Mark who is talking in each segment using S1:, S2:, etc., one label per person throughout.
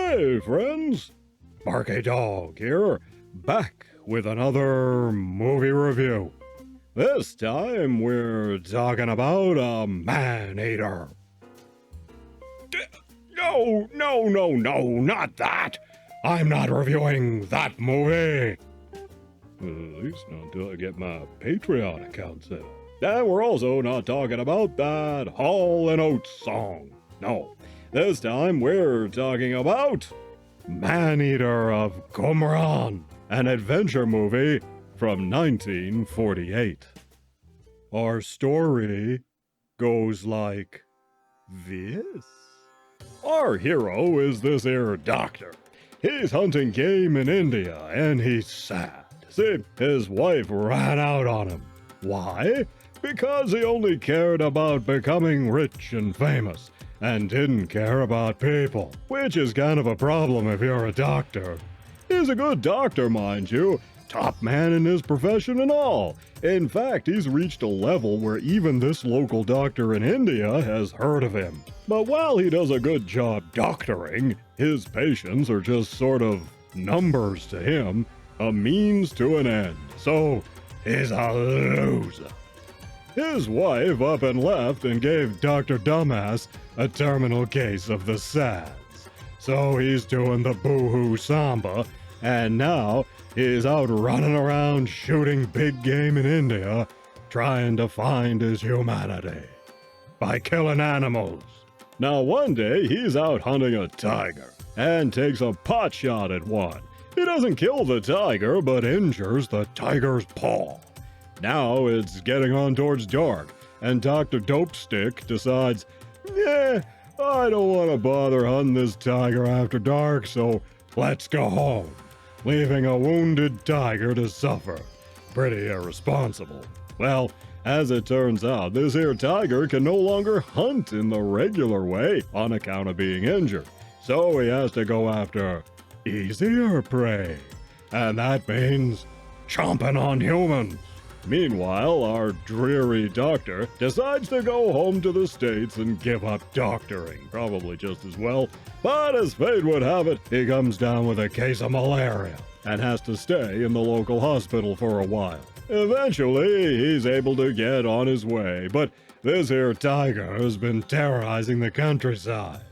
S1: Hey friends, Barkey Dog here, back with another movie review. This time we're talking about a man-eater. No, not that! I'm not reviewing that movie! At least not until I get my Patreon account set up. And we're also not talking about that Hall & Oates song. No, this time we're talking about Man-Eater of Kumaon, an adventure movie from 1948. Our story goes like this. Our hero is this here doctor. He's hunting game in India and he's sad. See, his wife ran out on him. Why? Because he only cared about becoming rich and famous and didn't care about people, which is kind of a problem if you're a doctor. He's a good doctor, mind you, top man in his profession and all. In fact, he's reached a level where even this local doctor in India has heard of him. But while he does a good job doctoring, his patients are just sort of numbers to him, a means to an end. So, he's a loser. His wife up and left and gave Dr. Dumbass a terminal case of the SADS. So he's doing the boo-hoo samba, and now he's out running around shooting big game in India, trying to find his humanity by killing animals. Now one day he's out hunting a tiger and takes a pot shot at one. He doesn't kill the tiger, but injures the tiger's paw. Now it's getting on towards dark, and Dr. Dopestick decides, I don't want to bother hunting this tiger after dark, so let's go home, leaving a wounded tiger to suffer. Pretty irresponsible. Well, as it turns out, this here tiger can no longer hunt in the regular way on account of being injured, so he has to go after easier prey, and that means chomping on humans. Meanwhile, our dreary doctor decides to go home to the States and give up doctoring, probably just as well. But as fate would have it, he comes down with a case of malaria and has to stay in the local hospital for a while. Eventually, he's able to get on his way, but this here tiger has been terrorizing the countryside.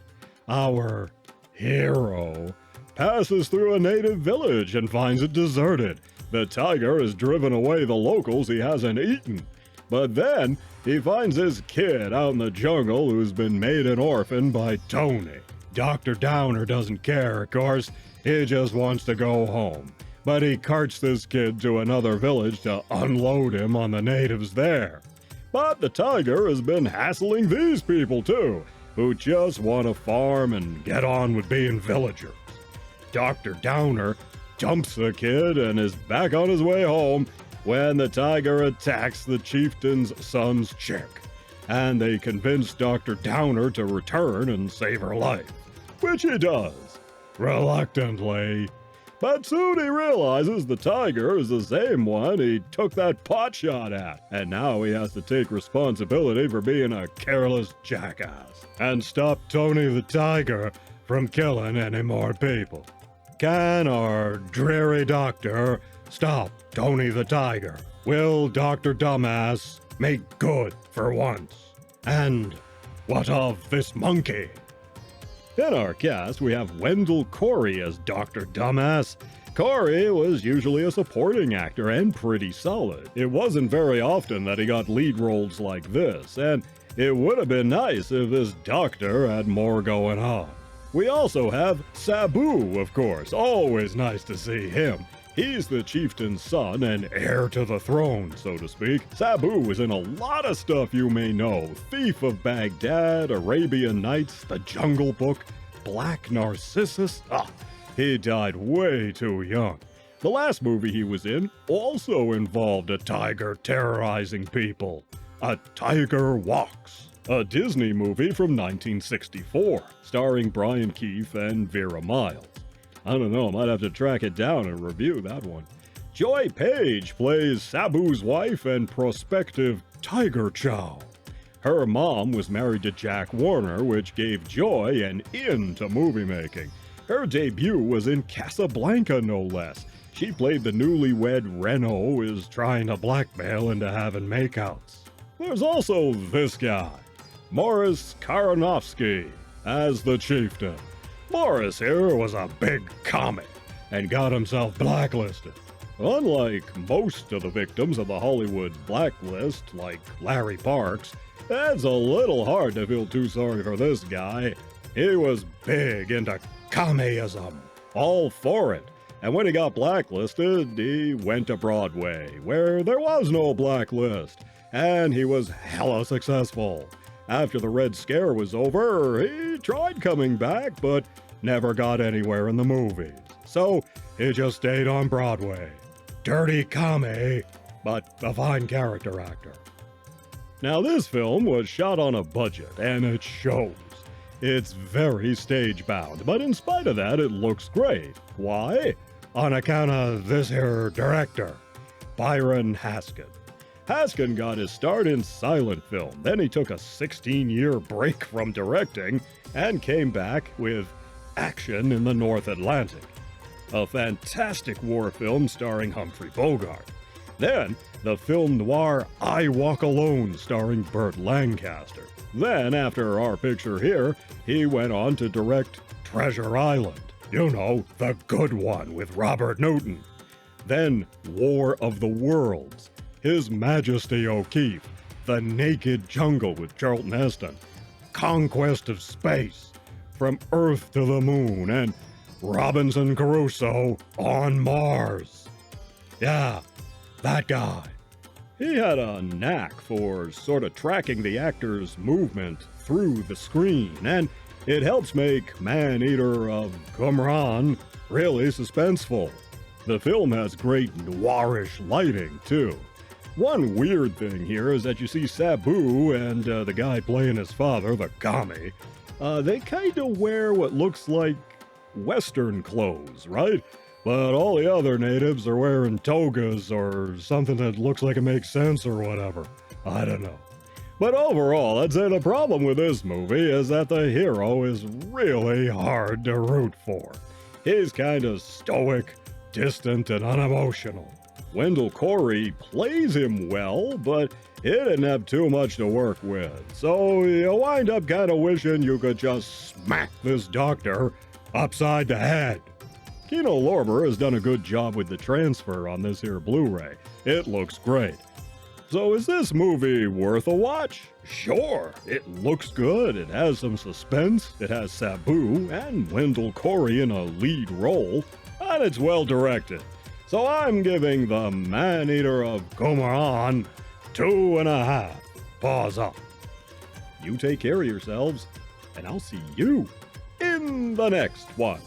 S1: Our hero passes through a native village and finds it deserted. The tiger has driven away the locals he hasn't eaten. But then, he finds this kid out in the jungle who's been made an orphan by Tony. Dr. Downer doesn't care, of course. He just wants to go home. But he carts this kid to another village to unload him on the natives there. But the tiger has been hassling these people too, who just want to farm and get on with being villagers. Dr. Downer dumps the kid and is back on his way home when the tiger attacks the chieftain's son's chick, and they convince Dr. Downer to return and save her life, which he does, reluctantly. But soon he realizes the tiger is the same one he took that pot shot at, and now he has to take responsibility for being a careless jackass and stop Tony the tiger from killing any more people. Can our dreary doctor stop Tony the tiger? Will Dr. Dumbass make good for once? And what of this monkey? In our cast, we have Wendell Corey as Dr. Dumbass. Corey was usually a supporting actor and pretty solid. It wasn't very often that he got lead roles like this, and it would have been nice if this doctor had more going on. We also have Sabu, of course. Always nice to see him. He's the chieftain's son and heir to the throne, so to speak. Sabu was in a lot of stuff you may know. Thief of Baghdad, Arabian Nights, The Jungle Book, Black Narcissus. He died way too young. The last movie he was in also involved a tiger terrorizing people. A Tiger Walks, a Disney movie from 1964, starring Brian Keith and Vera Miles. I don't know, I might have to track it down and review that one. Joy Page plays Sabu's wife and prospective Tiger Chow. Her mom was married to Jack Warner, which gave Joy an in to movie making. Her debut was in Casablanca, no less. She played the newlywed Reno who is trying to blackmail into having makeouts. There's also this guy, Morris Carnovsky, as the chieftain. Morris here was a big commie and got himself blacklisted. Unlike most of the victims of the Hollywood blacklist, like Larry Parks, it's a little hard to feel too sorry for this guy. He was big into commieism, all for it. And when he got blacklisted, he went to Broadway, where there was no blacklist, and he was hella successful. After the Red Scare was over, he tried coming back, but never got anywhere in the movies. So he just stayed on Broadway. Dirty commie, but a fine character actor. Now this film was shot on a budget, and it shows. It's very stage-bound, but in spite of that, it looks great. Why? On account of this here director, Byron Haskin. Haskin got his start in silent film, then he took a 16-year break from directing and came back with Action in the North Atlantic, a fantastic war film starring Humphrey Bogart. Then, the film noir I Walk Alone starring Burt Lancaster. Then, after our picture here, he went on to direct Treasure Island. You know, the good one with Robert Newton. Then, War of the Worlds, His Majesty O'Keefe, The Naked Jungle with Charlton Heston, Conquest of Space, From Earth to the Moon, and Robinson Crusoe on Mars. Yeah, that guy. He had a knack for sort of tracking the actor's movement through the screen, and it helps make Man-Eater of Kumaon really suspenseful. The film has great noirish lighting, too. One weird thing here is that you see Sabu and the guy playing his father, the commie, they kind of wear what looks like Western clothes, right? But all the other natives are wearing togas or something that looks like it makes sense or whatever. I don't know. But overall, I'd say the problem with this movie is that the hero is really hard to root for. He's kind of stoic, distant, and unemotional. Wendell Corey plays him well, but he didn't have too much to work with, so you wind up kind of wishing you could just smack this doctor upside the head. Kino Lorber has done a good job with the transfer on this here Blu-ray. It looks great. So is this movie worth a watch? Sure, it looks good, it has some suspense, it has Sabu and Wendell Corey in a lead role, and it's well directed. So I'm giving the Man-Eater of Kumaon 2.5 paws up. You take care of yourselves, and I'll see you in the next one.